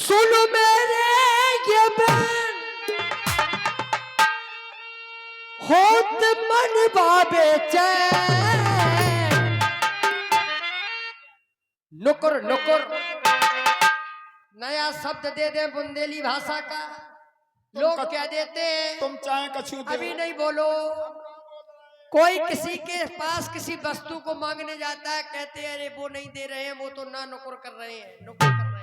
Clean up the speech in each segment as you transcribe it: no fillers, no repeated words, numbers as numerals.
सुन मेरे ये बहन होत मन बाबे चैन। नुकुर नुकुर नया शब्द दे दे बुंदेली भाषा का। लोग क्या देते हैं, तुम चाहे कछु दो। अभी नहीं बोलो। कोई किसी के पास किसी वस्तु को मांगने जाता है, कहते हैं अरे वो नहीं दे रहे हैं, वो तो ना नुकुर कर रहे हैं, नुकुर कर रहे हैं।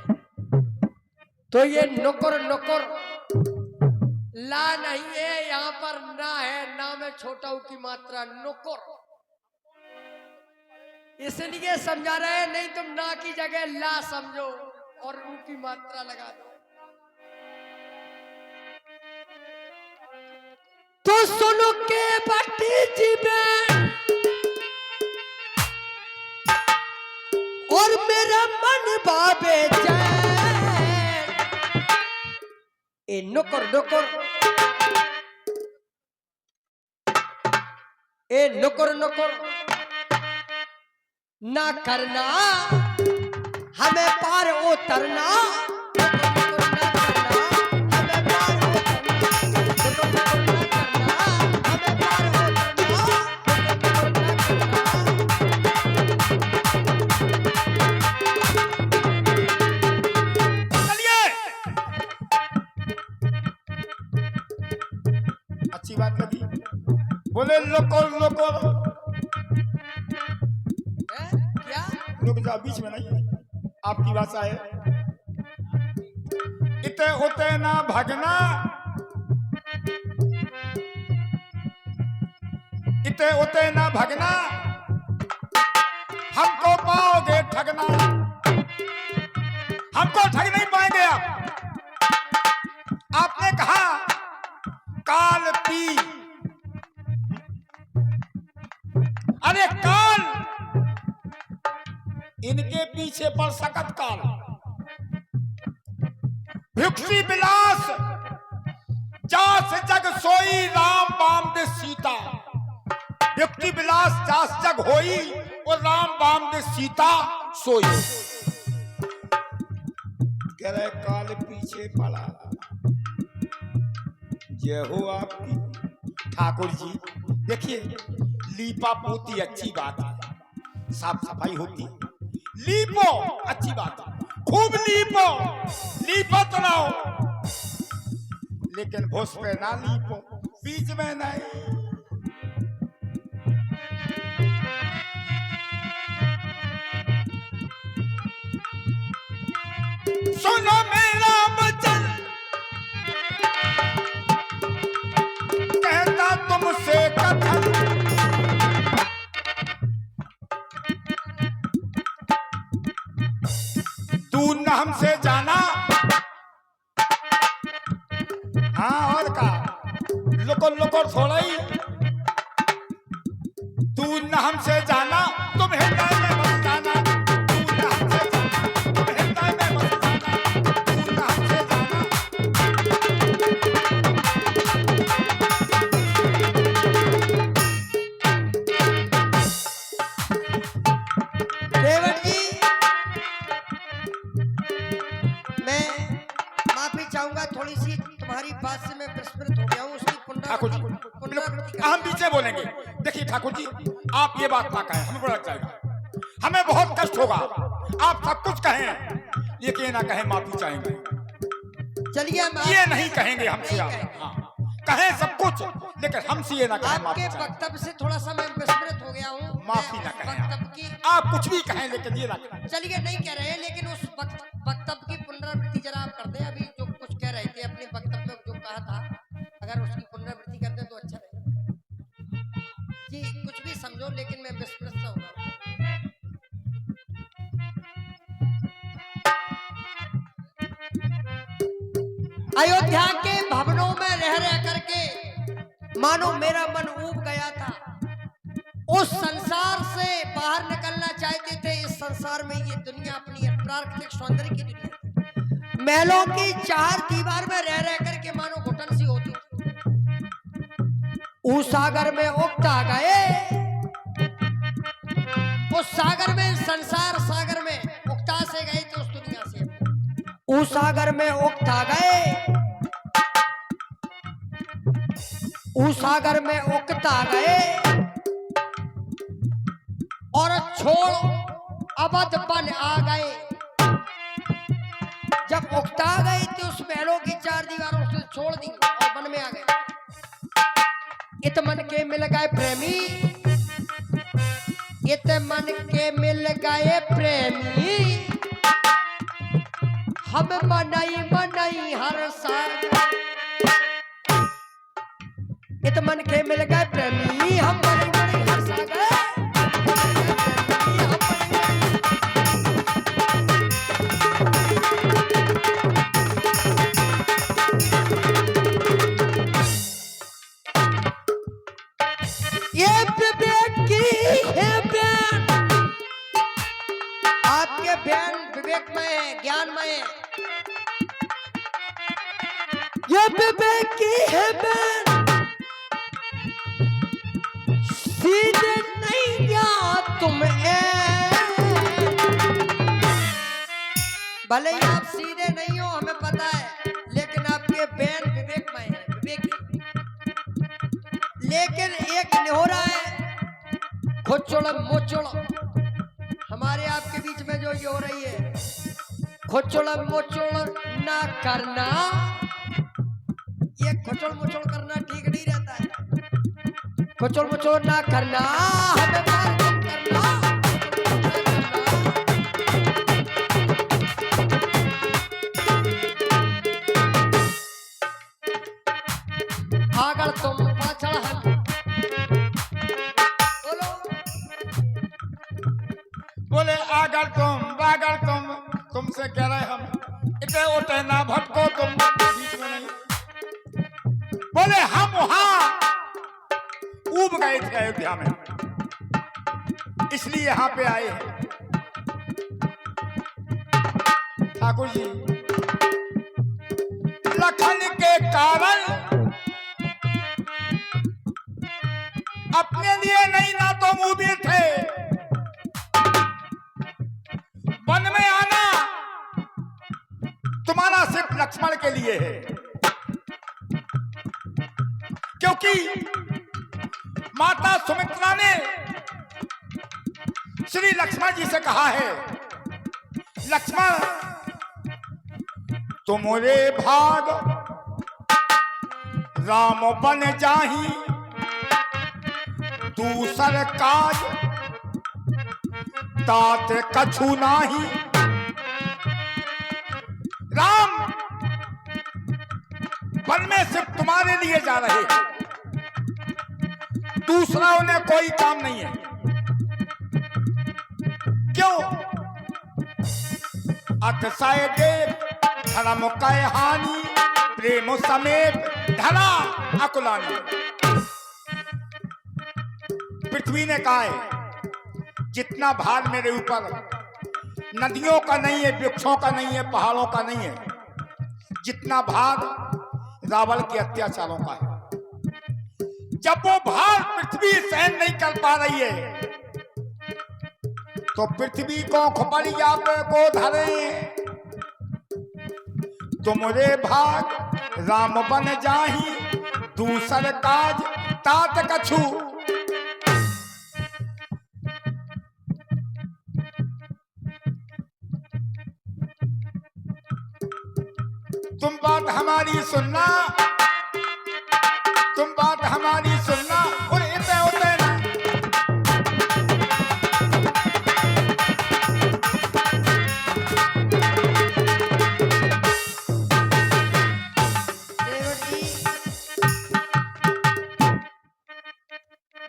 तो ये नुकुर नुकुर ला नहीं है, यहाँ पर ना है, ना में छोटा ऊ की मात्रा नुकुर, इसलिए समझा रहे हैं। नहीं तुम ना की जगह ला समझो और ऊ की मात्रा लगा दो। तो सुनो के बटी जीवे और मेरा मन बाबे चैन। ए नुकुर नुकुर, ए नुकुर नुकुर ना करना हमें पार उतरना। अच्छी बात लगी। बोले लोकोर लोकोर। क्या रुक जा, बीच में नहीं, आपकी भाषा है। इते उते ना भगना, इते उते ना भगना, हमको पाओगे ठगना। हमको ठग नहीं पाएंगे आप। आपने कहा काल पी, अरे काल इनके पीछे पर सकत काल। भिक्षी विलास जास जग सोई राम बाम दे सीता। भिक्षी विलास जास जग होई और राम बाम दे सीता सोई। कह रहे काल पीछे पड़ा। जय हो आपकी ठाकुर जी। देखिए लीपा पोती अच्छी बात है, साफ सफाई होती, लीपो अच्छी बात है, खूब लीपो, लीपत रहो, लेकिन भोस पे ना लीपो, बीच में नहीं। सुनो मेरा वचन कहता तुमसे कथन। तू न हमसे जाना, हाँ और का लुकोर लुकोर थोड़ा ही। तू न हमसे जाना, तुम हृदय में बस जाना। तू न हमसे जाना, तुम हृदय में बस जाना। तू न हमसे जाना। देवर जी मैं माफी चाहूंगा, थोड़ी सी तुम्हारी बात से मैं विस्मृत हो गया हूँ। उसकी ठाकुर जी पुनरावृत्ति हम पीछे बोलेंगे। देखिए ठाकुर जी आप ये बात ना कहें, हमें बुरा लग जाएगा, हमें बहुत कष्ट होगा। आप सब कुछ कहें, लेकिन ना कहें माफी चाहेंगे। चलिए ये नहीं कहेंगे हमसे आप। हाँ कहें सब कुछ, लेकिन हमसे ये ना कहें माफी आपके चाहेंगे। वक्तव्य से थोड़ा सा मैं विस्मृत हो गया हूँ। माफी ना कहें आप। वक्तव्य की आप कुछ भी कहें, लेकिन ये ना कहें। चलिए नहीं कह रहे हैं, लेकिन उस वक्तव्य की पुनरावृत्ति जरा आप कर दें। अभी जो कुछ कह रहे थे अपने वक्तव्य में जो कहा था, अगर उसकी पुनरावृत्ति कर दें तो अच्छा रहेगा जी। कुछ भी समझो, लेकिन मैं विस्मृत सा हो रहा हूँ। अयोध्या के भवनों में रह करके मानो मेरा मन ऊब गया था। उस संसार से बाहर निकलना चाहते थे। इस संसार में ये दुनिया अपनी प्राकृतिक सौंदर्य की दुनिया थी। महलों की चार दीवार में रह करके मानो घुटन सी होती थी। उस सागर में उगता गए, उस सागर में, संसार सागर में उगता से गए थे उस दुनिया से। उस सागर में उकता गए, उस सागर में उकता गए और छोड़ अवध बन आ गए। जब उकता गए तो उस महलों की चार दीवारों से छोड़ दी और वन में आ गए। इत मन के मिल गए प्रेमी, इत मन के मिल गए प्रेमी, हम मनाई मनाई हर साल। इत मन के मिल गए प्रेमी, हम मनाई मनाई हर साल। ये विवेक की है बहन, आपके बहन विवेकमय है, ज्ञानमय है। ये विवेक की है बहन, सीधे नहीं या तुम्हें, भले ही आप सीधे नहीं हो हमें पता है, लेकिन आपके बहन विवेकमय है, विवेकी। लेकिन एक निहोरा है, खुचुड़ मुचुड़ हमारे आपके बीच में जो ये हो रही है, खुचुड़ मुचुड़ ना करना। ये खुचुड़ मुचुड़ करना ठीक नहीं रहता है। खुचुड़ मुचुड़ ना करना, हमें मार कम करना। अगर तुम पाछड़ हम, बोलो बोले अगर तुम तुमसे कह रहे हम, इतने उठे ना भटको तुम बीच में नहीं। बोले हम वहां ऊब गए थे अयोध्या में, इसलिए यहां पे आए हैं। ठाकुर जी लखन के कारण अपने लिए नहीं ना तो मूवी थे, वन में आना तुम्हारा सिर्फ लक्ष्मण के लिए है, क्योंकि माता सुमित्रा ने श्री लक्ष्मण जी से कहा है, लक्ष्मण तुम्हारे भाग राम बन जाही, दूसर काज तात कछु नाही। राम वन में सिर्फ तुम्हारे लिए जा रहे हैं, दूसरा उन्हें कोई काम नहीं है। क्यों? अतिशय देव धर्म कै हानि, प्रेम समेत धरा अकुलानी। पृथ्वी ने कहा है जितना भार मेरे ऊपर नदियों का नहीं है, वृक्षों का नहीं है, पहाड़ों का नहीं है, जितना भार रावण के अत्याचारों का है। जब वो भार पृथ्वी सहन नहीं कर पा रही है तो पृथ्वी को खोपड़िया पे को धरे, तुमरे भाग राम बन जाही, दूसर काज तात कछु। तुम बात हमारी सुनना, तुम बात हमारी सुनना और इतने होते ना।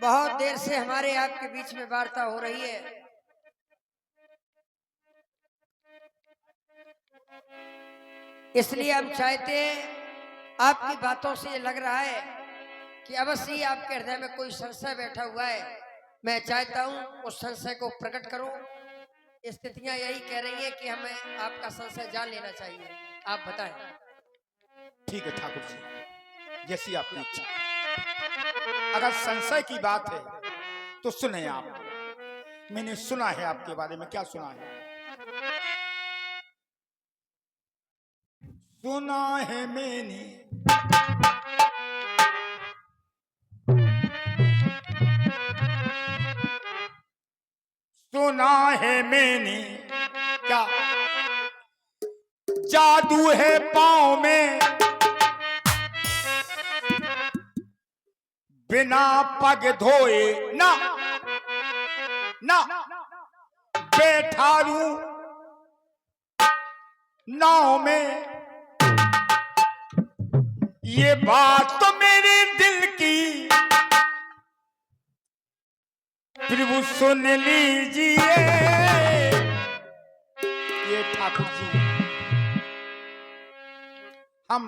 बहुत देर से हमारे आपके बीच में वार्ता हो रही है, इसलिए हम चाहते हैं, आपकी बातों से ये लग रहा है कि अवश्य ही आपके हृदय में कोई संशय बैठा हुआ है। मैं चाहता हूं उस संशय को प्रकट करो। स्थितियां यही कह रही है कि हमें आपका संशय जान लेना चाहिए, आप बताएं। ठीक है ठाकुर जी, जैसी आपकी इच्छा। अगर संशय की बात है तो सुने आप, मैंने सुना है आपके बारे में। क्या सुना है? सुना है मैंने सुना है मैंने क्या जादू है पांव में बिना पग धोए ना ना बैठा रू नाव में। ये बात तो मेरे दिल की प्रभु सुन लीजिए। ये ठाकुर जी हम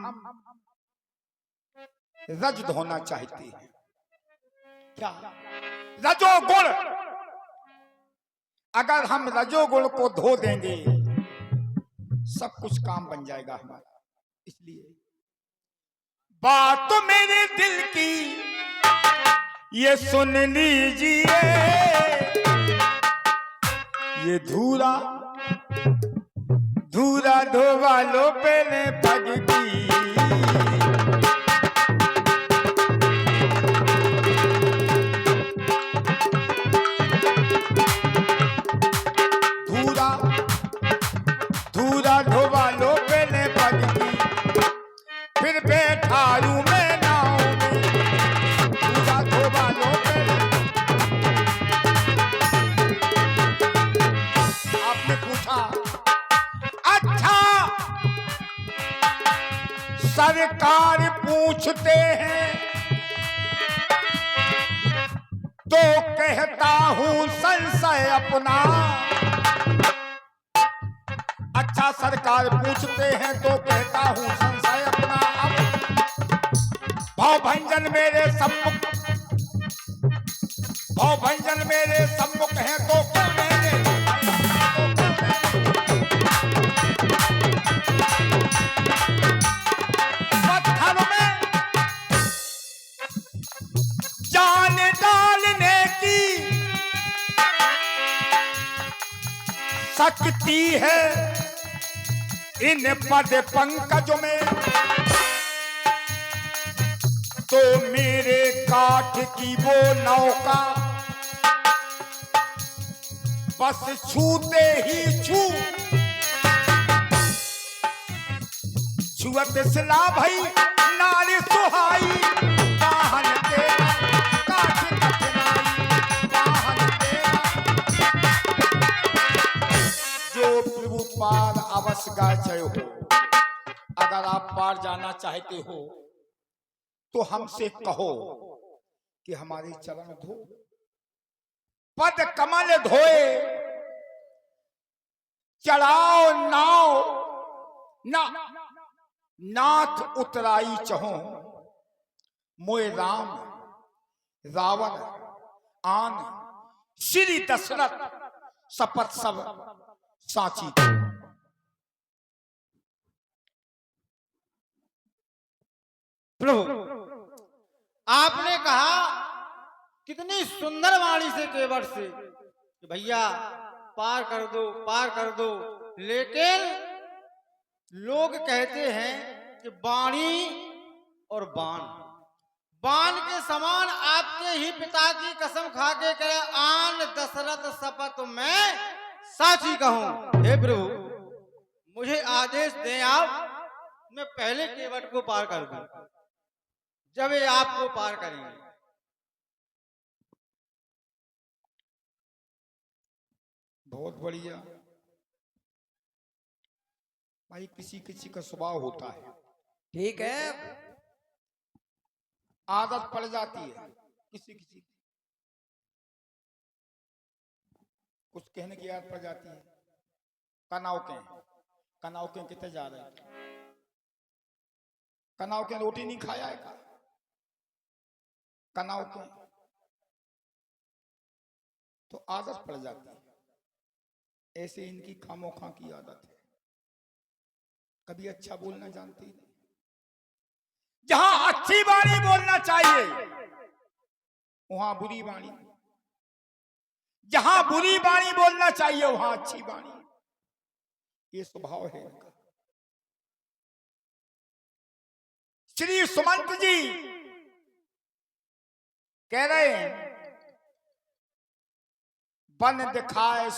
रज धोना चाहते हैं क्या रजोगुण। अगर हम रजोगुण को धो देंगे सब कुछ काम बन जाएगा हमारा। इसलिए बात तो मेरे दिल की ये सुन लीजिए। ये धूरा धूरा धोवा लो पहले पग की। धूरा धूरा धोवा लो पहले पग की फिर बैठा रू मैं नाव में। धूरा धोवा लो पहले। आपने पूछा अच्छा सरकार पूछते हैं तो कहता हूं संशय अपना। अच्छा सरकार पूछते हैं तो कहता हूं संशय अपना। भाव भंजन मेरे सम्मुख भाव भंजन मेरे सम्मुख है तो क्यों मैंने पत्थर में जान डालने की शक्ति है इन पद पंकज में। तो मेरे काठ की वो नौका बस छूते ही छुअत सिला भई नारी सुहाई। वाहन तेरा काठ कठिनाई वाहन तेरा। जो प्रभु पार अवश्य गा जय हो। अगर आप पार जाना चाहते हो तो हमसे कहो कि हमारे चरण धो। पद कमल धोए चढ़ाओ नाव ना नाथ उतराई चहो। मोए राम रावण आन श्री दशरथ शपथ सब साची। प्रभु आपने कहा कितनी सुंदर वाणी से केवट से कि भैया पार कर दो। लेकिन लोग कहते हैं कि वाणी और बाण के समान आपके ही पिता की कसम खा के कहे आन दशरथ शपथ में साची कहूं। हे प्रभु मुझे आदेश दें आप मैं पहले केवट को पार कर दूं जब ये आपको पार करेंगे। बहुत बढ़िया भाई। किसी किसी का स्वभाव होता है ठीक है आदत पड़ जाती है किसी किसी कुछ कहने की आदत पड़ जाती है। कनाव के कितने जा रहे हैं। कनाव के रोटी नहीं खाया है का कनाव के तो आदत पड़ जाती है। ऐसे इनकी खामोखा की आदत है। कभी अच्छा बोलना जानती नहीं। जहां अच्छी वाणी बोलना चाहिए वहां बुरी वाणी। जहां बुरी वाणी बोलना चाहिए वहां अच्छी वाणी। ये स्वभाव है इनका। श्री सुमंत जी कह रहे हैं, बन दिखाए